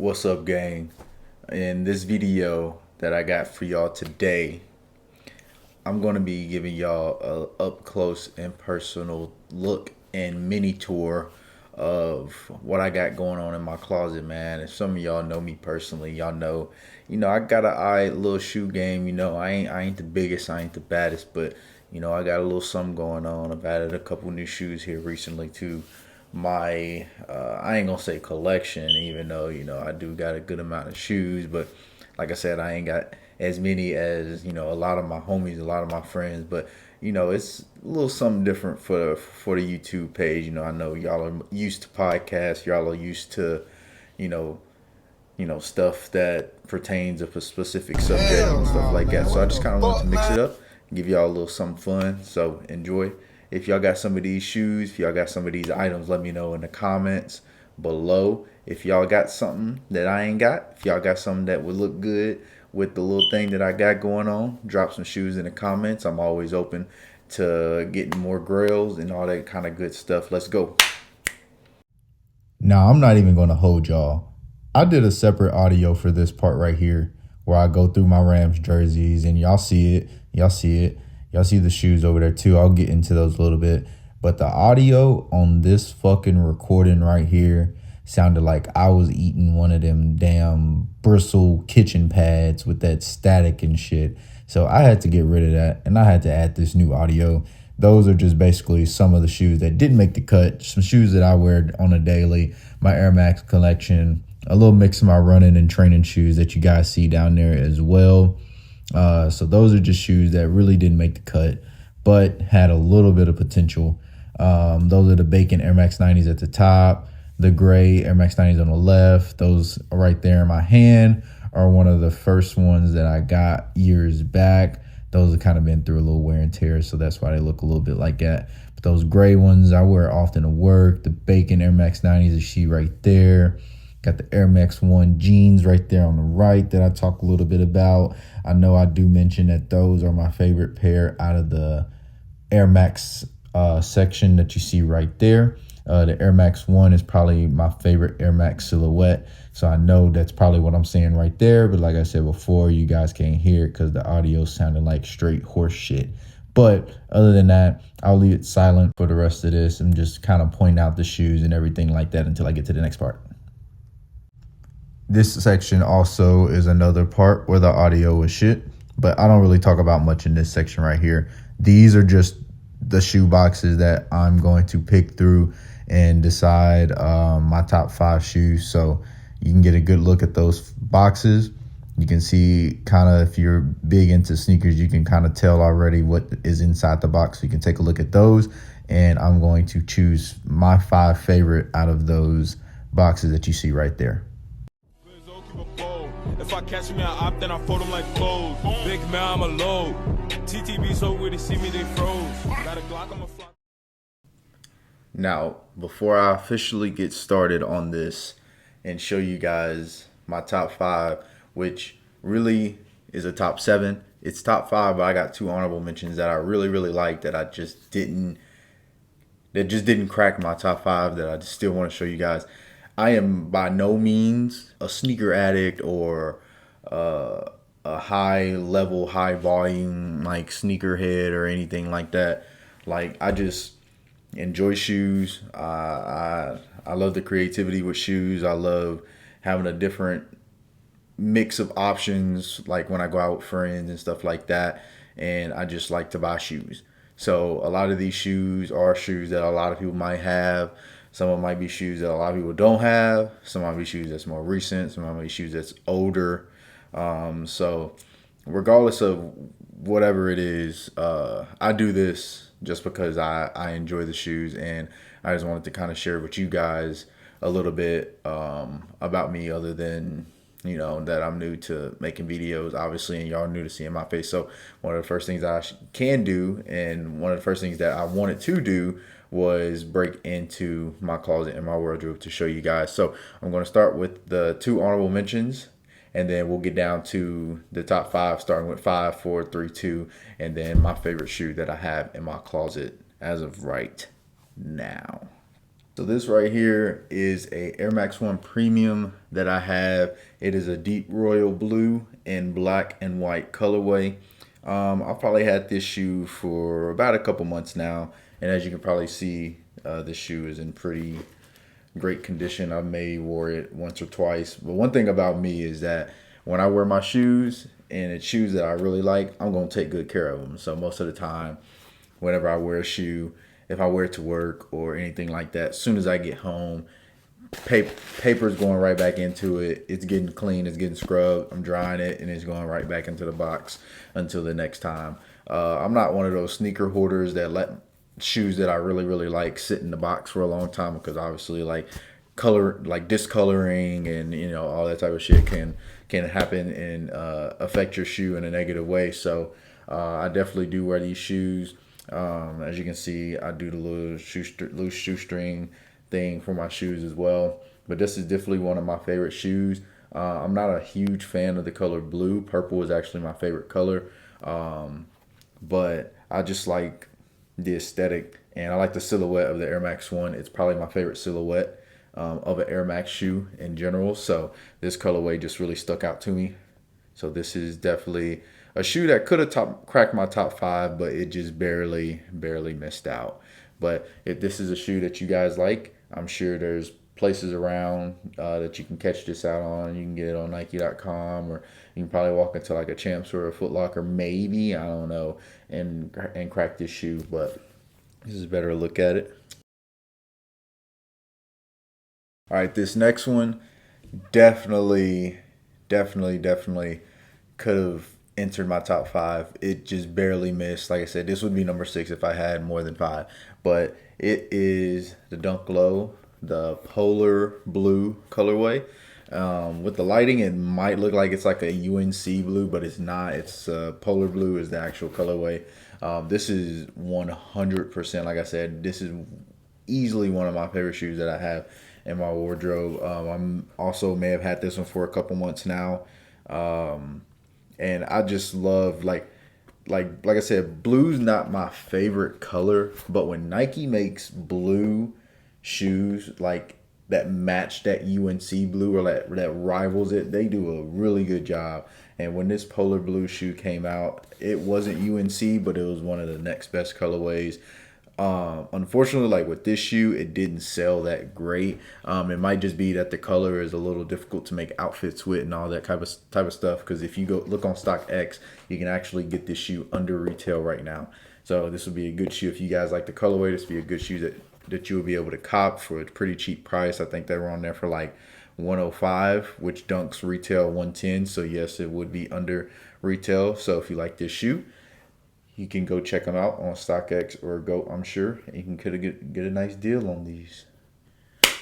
What's up, gang? In this video that I got for y'all today, I'm going to be giving y'all a up close and personal look and mini tour of what I got going on in my closet, man. If some of y'all know me personally, y'all know, I got an eye little shoe game. I ain't the biggest, I ain't the baddest, but I got a little something going on. I've added a couple new shoes here recently to my I ain't gonna say collection, even though I do got a good amount of shoes, but like I said, I ain't got as many as a lot of my homies, a lot of my friends, but it's a little something different for the YouTube page. I know y'all are used to podcasts, y'all are used to you know stuff that pertains of a specific subject and stuff like that. So I just kind of wanted to mix it up, give y'all a little something fun. So enjoy. If y'all got some of these shoes, if y'all got some of these items, let me know in the comments below. If y'all got something that I ain't got, if y'all got something that would look good with the little thing that I got going on, drop some shoes in the comments. I'm always open to getting more grails and all that kind of good stuff. Let's go. Now, I'm not even going to hold y'all. I did a separate audio for this part right here where I go through my Rams jerseys and y'all see it. Y'all see it. Y'all see the shoes over there too. I'll get into those a little bit. But the audio on this fucking recording right here sounded like I was eating one of them damn bristle kitchen pads with that static and shit. So I had to get rid of that and I had to add this new audio. Those are just basically some of the shoes that didn't make the cut. Some shoes that I wear on a daily. My Air Max collection. A little mix of my running and training shoes that you guys see down there as well. So those are just shoes that really didn't make the cut, but had a little bit of potential. Those are the Bacon Air Max 90s at the top. The gray Air Max 90s on the left. Those right there in my hand are one of the first ones that I got years back. Those have kind of been through a little wear and tear, so that's why they look a little bit like that. But those gray ones I wear often to work. The Bacon Air Max 90s is she right there. Got the Air Max 1 jeans right there on the right that I talk a little bit about. I know I do mention that those are my favorite pair out of the Air Max section that you see right there. The Air Max 1 is probably my favorite Air Max silhouette. So I know that's probably what I'm saying right there. But like I said before, you guys can't hear it because the audio sounded like straight horse shit. But other than that, I'll leave it silent for the rest of this and just kind of point out the shoes and everything like that until I get to the next part. This section also is another part where the audio is shit, but I don't really talk about much in this section right here. These are just the shoe boxes that I'm going to pick through and decide my top 5 shoes. So you can get a good look at those boxes. You can see kind of, if you're big into sneakers, you can kind of tell already what is inside the box. So you can take a look at those, and I'm going to choose my 5 favorite out of those boxes that you see right there. If I catch me, I opt, then I fold them like clothes. Big man, I'm a load. TTB so when they see me, they froze. Got a Glock, I'm a fly. Now, before I officially get started on this and show you guys my top 5, which really is a top 7. It's top 5, but I got 2 honorable mentions that I really, really like that just didn't crack my top 5 that I just still want to show you guys. I am by no means a sneaker addict or a high level, high volume like sneakerhead or anything like that. Like, I just enjoy shoes. I love the creativity with shoes. I love having a different mix of options, like when I go out with friends and stuff like that. And I just like to buy shoes. So a lot of these shoes are shoes that a lot of people might have. Some of them might be shoes that a lot of people don't have. Some might be shoes that's more recent. Some might be shoes that's older. So regardless of whatever it is, I do this just because I enjoy the shoes, and I just wanted to kind of share with you guys a little bit about me, other than that I'm new to making videos, obviously, and y'all new to seeing my face. So one of the first things I can do, and one of the first things that I wanted to do, was break into my closet and my wardrobe to show you guys. So I'm going to start with the 2 honorable mentions, and then we'll get down to the top 5, starting with 5, 4, 3, 2, and then my favorite shoe that I have in my closet as of right now. So this right here is a Air Max 1 Premium that I have. It is a deep royal blue and black and white colorway. I've probably had this shoe for about a couple months now, and as you can probably see, this shoe is in pretty great condition. I may wore it once or twice. But one thing about me is that when I wear my shoes and it's shoes that I really like, I'm going to take good care of them. So most of the time, whenever I wear a shoe, if I wear it to work or anything like that, as soon as I get home, paper's going right back into it. It's getting clean. It's getting scrubbed. I'm drying it, and it's going right back into the box until the next time. I'm not one of those sneaker hoarders that let shoes that I really like sit in the box for a long time, because obviously like color, like discoloring and all that type of shit can happen and affect your shoe in a negative way. So I definitely do wear these shoes. As you can see, I do the loose shoestring thing for my shoes as well. But this is definitely one of my favorite shoes. I'm not a huge fan of the color blue. Purple is actually my favorite color. But I just like the aesthetic, and I like the silhouette of the Air Max 1. It's probably my favorite silhouette of an Air Max shoe in general. So this colorway just really stuck out to me. So this is definitely a shoe that could have cracked my top 5, but it just barely missed out. But if this is a shoe that you guys like, I'm sure there's places around that you can catch this out on. You can get it on Nike.com, or you can probably walk into like a Champs or a Foot Locker, maybe, I don't know, and crack this shoe. But this is better to look at it. All right, this next one definitely, definitely could have entered my top 5. It just barely missed. Like I said, this would be number 6 if I had more than 5. But it is the Dunk Low, the polar blue colorway. With the lighting, it might look like it's like a UNC blue, but it's not. It's polar blue is the actual colorway. This is 100%. Like I said, this is easily one of my favorite shoes that I have in my wardrobe. I'm also may have had this one for a couple months now. And I just love like I said, blue's not my favorite color, but when Nike makes blue shoes like that match that UNC blue, or that rivals it, they do a really good job. And when this polar blue shoe came out, it wasn't UNC, but it was one of the next best colorways. Unfortunately, like with this shoe, it didn't sell that great. It might just be that the color is a little difficult to make outfits with and all that type of stuff. Because if you go look on StockX, you can actually get this shoe under retail right now. So this would be a good shoe if you guys like the colorway. This would be a good shoe that you would be able to cop for a pretty cheap price. I think they were on there for like 105, which Dunks retail 110. So yes, it would be under retail. So if you like this shoe, you can go check them out on StockX or GOAT, I'm sure. And you can get a nice deal on these.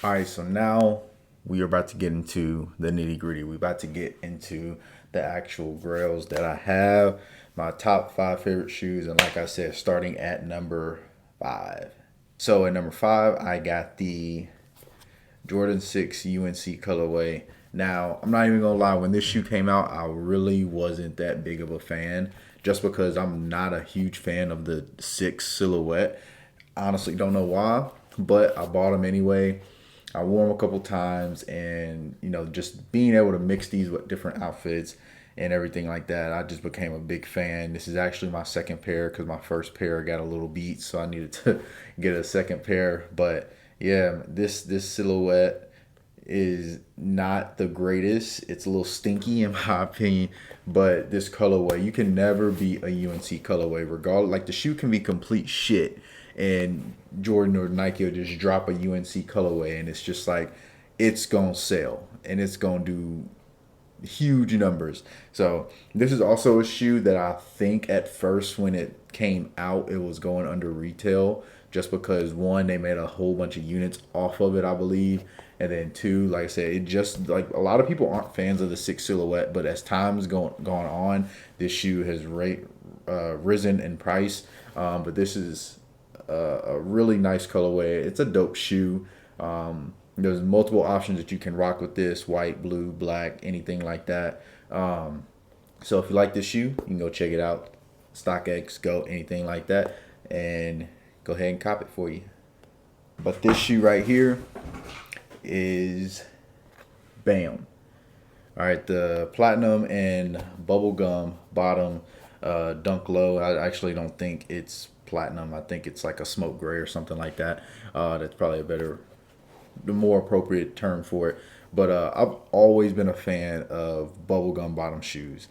All right, so now we are about to get into the nitty gritty. We're about to get into the actual grails that I have. My top 5 favorite shoes. And like I said, starting at number 5. So at number 5, I got the Jordan 6 UNC colorway. Now, I'm not even going to lie. When this shoe came out, I really wasn't that big of a fan, just because I'm not a huge fan of the 6 silhouette. Honestly, don't know why, but I bought them anyway. I wore them a couple times, and just being able to mix these with different outfits and everything like that, I just became a big fan. This is actually my second pair, because my first pair got a little beat, so I needed to get a second pair. But yeah, this silhouette is not the greatest. It's a little stinky in my opinion, but this colorway, you can never beat a UNC colorway, regardless. Like, the shoe can be complete shit, and Jordan or Nike will just drop a UNC colorway, and it's just like, it's gonna sell and it's gonna do huge numbers. So this is also a shoe that I think at first when it came out, it was going under retail, just because one, they made a whole bunch of units off of it, I believe. And then two, like I said, it just, like, a lot of people aren't fans of the 6 silhouette, but as time's gone on, this shoe has risen in price. But this is a really nice colorway. It's a dope shoe. There's multiple options that you can rock with this: white, blue, black, anything like that. So if you like this shoe, you can go check it out. StockX, GOAT, anything like that, and go ahead and cop it for you. But this shoe right here is bam. All right, the platinum and bubblegum bottom Dunk Low. I actually don't think it's platinum. I think it's like a smoke gray or something like that. That's probably the more appropriate term for it. But I've always been a fan of bubblegum bottom shoes.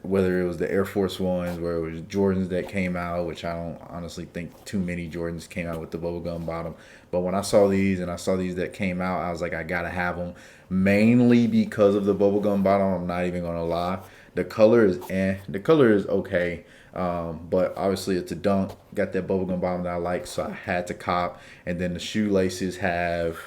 Whether it was the Air Force Ones, where it was Jordans that came out, which I don't honestly think too many Jordans came out with the bubblegum bottom. But when I saw these and I saw these that came out, I was like, I gotta have them. Mainly because of the bubblegum bottom. I'm not even gonna lie. The color is The color is okay. But obviously it's a Dunk. Got that bubblegum bottom that I like, so I had to cop. And then the shoelaces have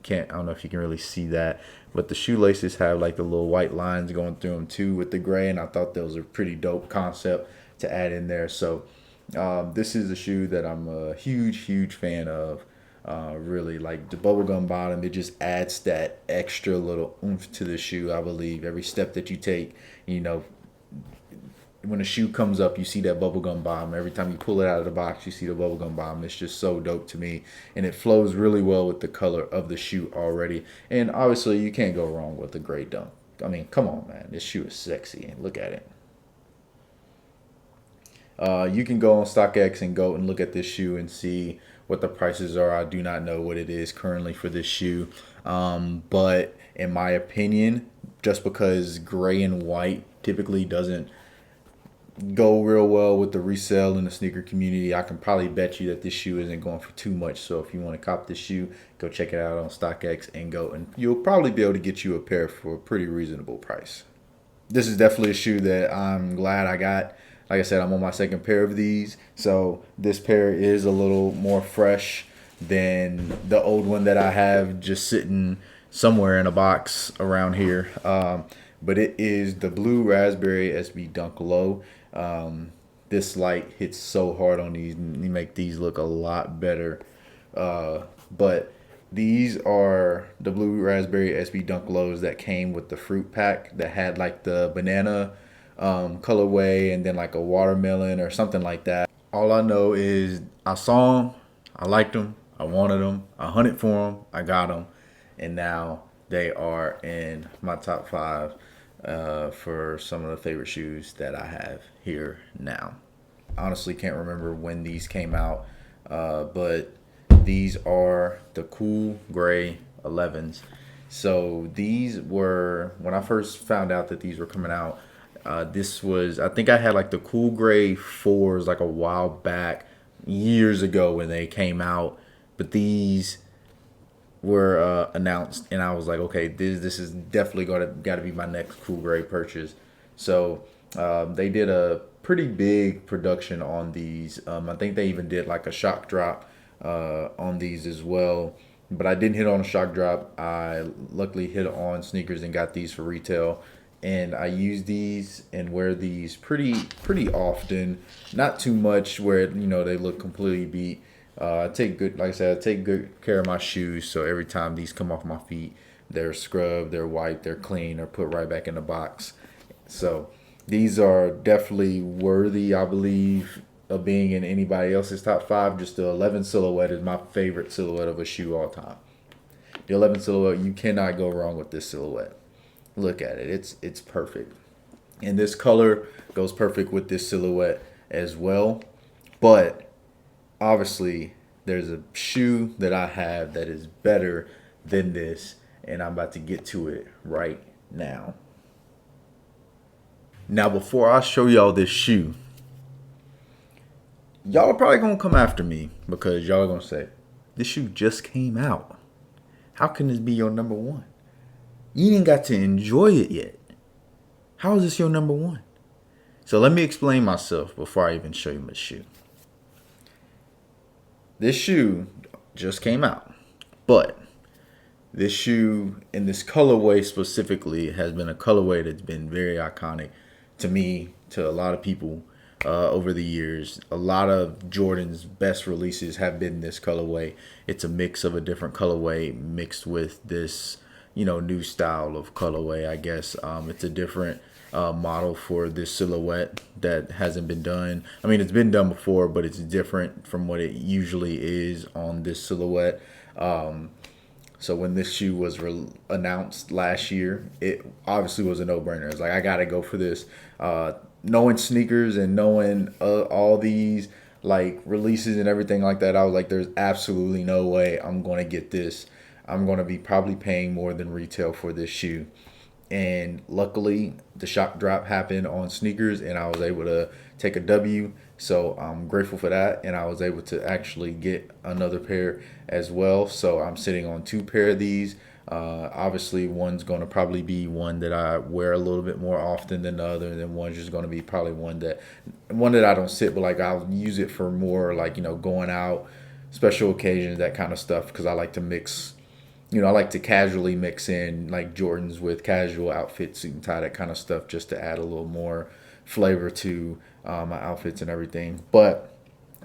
I don't know if you can really see that, but the shoelaces have like the little white lines going through them too with the gray, and I thought that was a pretty dope concept to add in there. So this is a shoe that I'm a huge fan of. Really like the bubblegum bottom. It just adds that extra little oomph to the shoe. I believe every step that you take, when a shoe comes up, you see that bubblegum bottom. Every time you pull it out of the box, you see the bubblegum bottom. It's just so dope to me. And it flows really well with the color of the shoe already. And obviously, you can't go wrong with a gray Dunk. I mean, come on, man. This shoe is sexy. And look at it. You can go on StockX and go and look at this shoe and see what the prices are. I do not know what it is currently for this shoe. But in my opinion, just because gray and white typically doesn't go real well with the resale in the sneaker community, I can probably bet you that this shoe isn't going for too much. So if you want to cop this shoe, go check it out on StockX and you'll probably be able to get you a pair for a pretty reasonable price. This is definitely a shoe that I'm glad I got. Like I said, I'm on my second pair of these, so this pair is a little more fresh than the old one that I have just sitting somewhere in a box around here. But it is the Blue Raspberry SB Dunk Low. This light hits so hard on these, and you make these look a lot better. But these are the Blue Raspberry SB Dunk Lows that came with the fruit pack that had like the banana colorway and then like a watermelon or something like that. All I know is I saw them, I liked them, I wanted them, I hunted for them, I got them, and now they are in my top 5 for some of the favorite shoes that I have here now. Honestly, can't remember when these came out, but these are the cool gray 11s. So these were, when I first found out that these were coming out, this was, I think I had like the cool gray 4s like a while back, years ago when they came out. But these were announced, and I was like, okay, this is definitely got to be my next cool gray purchase. So they did a pretty big production on these. I think they even did like a shock drop on these as well. But I didn't hit on a shock drop. I luckily hit on sneakers and got these for retail. And I use these and wear these pretty often. Not too much where they look completely beat. I take good, like I said, I take good care of my shoes. So every time these come off my feet, they're scrubbed, they're wiped, they're clean, they're put right back in the box. So these are definitely worthy, I believe, of being in anybody else's top 5. Just the 11 silhouette is my favorite silhouette of a shoe all time. The 11 silhouette, you cannot go wrong with this silhouette. Look at it. It's perfect. And this color goes perfect with this silhouette as well. But obviously, there's a shoe that I have that is better than this, and I'm about to get to it right now. Now, before I show y'all this shoe, y'all are probably going to come after me because y'all are going to say, this shoe just came out. How can this be your number 1? You didn't got to enjoy it yet. How is this your number 1? So let me explain myself before I even show you my shoe. This shoe just came out, but this shoe in this colorway specifically has been a colorway that's been very iconic to me, to a lot of people over the years. A lot of Jordan's best releases have been this colorway. It's a mix of a different colorway mixed with this new style of colorway, I guess. It's a different model for this silhouette that hasn't been done. I mean, it's been done before, but it's different from what it usually is on this silhouette. So when this shoe was announced last year, it obviously was a no-brainer. It's like, I got to go for this. Knowing sneakers and knowing all these like releases and everything like that, I was like, there's absolutely no way I'm going to get this. I'm going to be probably paying more than retail for this shoe. And luckily, the shock drop happened on sneakers, and I was able to take a W. So I'm grateful for that, and I was able to actually get another pair as well. So I'm sitting on 2 pair of these. Obviously, one's going to probably be one that I wear a little bit more often than the other, and then one's just going to be probably one that I don't sit, but like I'll use it for more like going out, special occasions, that kind of stuff, because I like to mix. I like to casually mix in like Jordans with casual outfits, suit and tie, that kind of stuff, just to add a little more flavor to my outfits and everything. But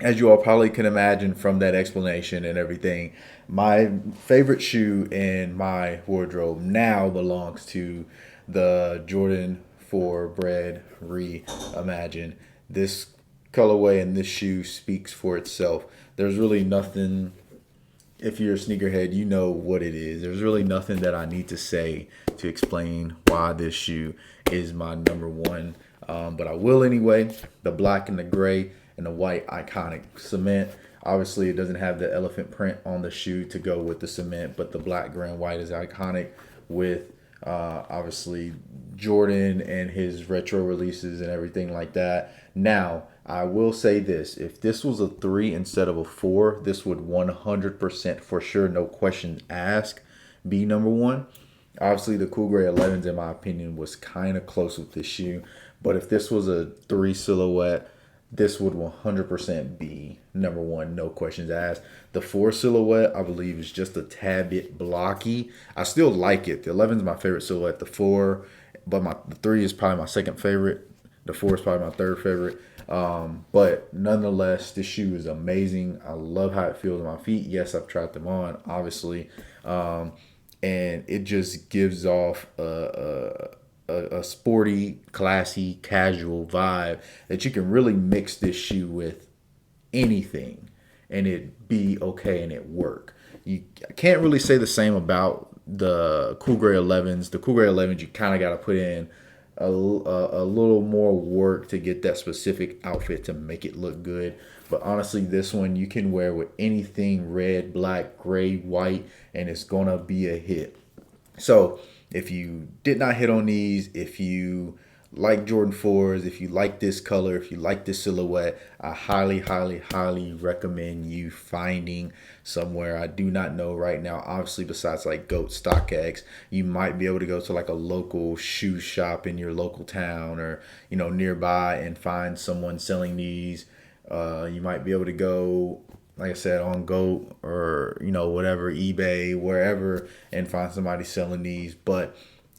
as you all probably can imagine from that explanation and everything, my favorite shoe in my wardrobe now belongs to the Jordan 4 Bred Reimagine. This colorway and this shoe speaks for itself. There's really nothing. If you're a sneakerhead, you know what it is. There's really nothing that I need to say to explain why this shoe is my number one. But I will anyway. The black and the gray and the white iconic cement. Obviously, it doesn't have the elephant print on the shoe to go with the cement, but the black, gray, and white is iconic with obviously Jordan and his retro releases and everything like that. Now, I will say this. If this was a 3 instead of a 4, this would 100% for sure, no questions asked, be number 1. Obviously, the Cool Gray 11s, in my opinion, was kind of close with this shoe. But if this was a 3 silhouette, this would 100% be number 1, no questions asked. The 4 silhouette, I believe, is just a tad bit blocky. I still like it. The 11 is my favorite silhouette. The 4, but the 3 is probably my second favorite. The 4 is probably my third favorite. But nonetheless, this shoe is amazing. I love how it feels on my feet. Yes, I've tried them on, obviously. And it just gives off a sporty, classy, casual vibe that you can really mix this shoe with anything and it be okay and it work. You can't really say the same about the Cool Gray 11s. The Cool Gray 11s, you kind of got to put in a little more work to get that specific outfit to make it look good. But honestly, this one you can wear with anything red, black, gray, white, and it's gonna be a hit. So if you did not hit on these, if you like Jordan 4s, if you like this color, if you like this silhouette, I highly, highly, highly recommend you finding somewhere. I do not know right now, obviously, besides like GOAT, StockX, you might be able to go to like a local shoe shop in your local town or, nearby and find someone selling these. You might be able to go, like I said, on GOAT or, whatever, eBay, wherever, and find somebody selling these. But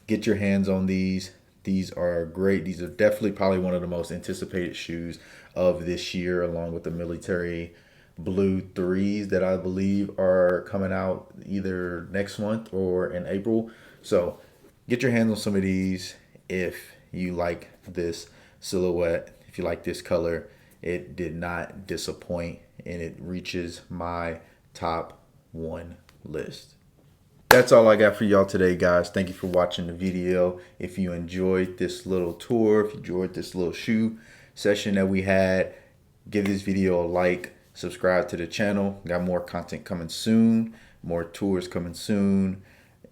get your hands on these. These are great. These are definitely probably one of the most anticipated shoes of this year, along with the military blue 3s that I believe are coming out either next month or in April. So get your hands on some of these if you like this silhouette, if you like this color. It did not disappoint, and it reaches my top 1 list. That's all I got for y'all today, guys. Thank you for watching the video. If you enjoyed this little tour, if you enjoyed this little shoe session that we had, give this video a like, subscribe to the channel. Got more content coming soon, more tours coming soon.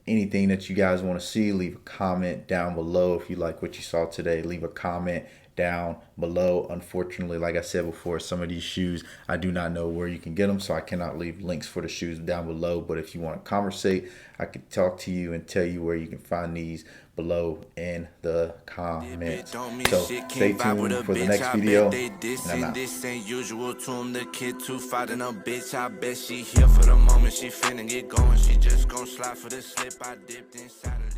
Anything that you guys want to see, leave a comment down below. If you like what you saw today, leave a comment down below. Unfortunately, like I said before, some of these shoes I do not know where you can get them, so I cannot leave links for the shoes down below. But if you want to conversate, I could talk to you and tell you where you can find these below in the comments. So stay tuned for the next video, and I'm out. This ain't usual to him. The kid too fighting a bitch. I bet she here for the moment. She finna get going. She just gon' slide for the slip. I dipped inside of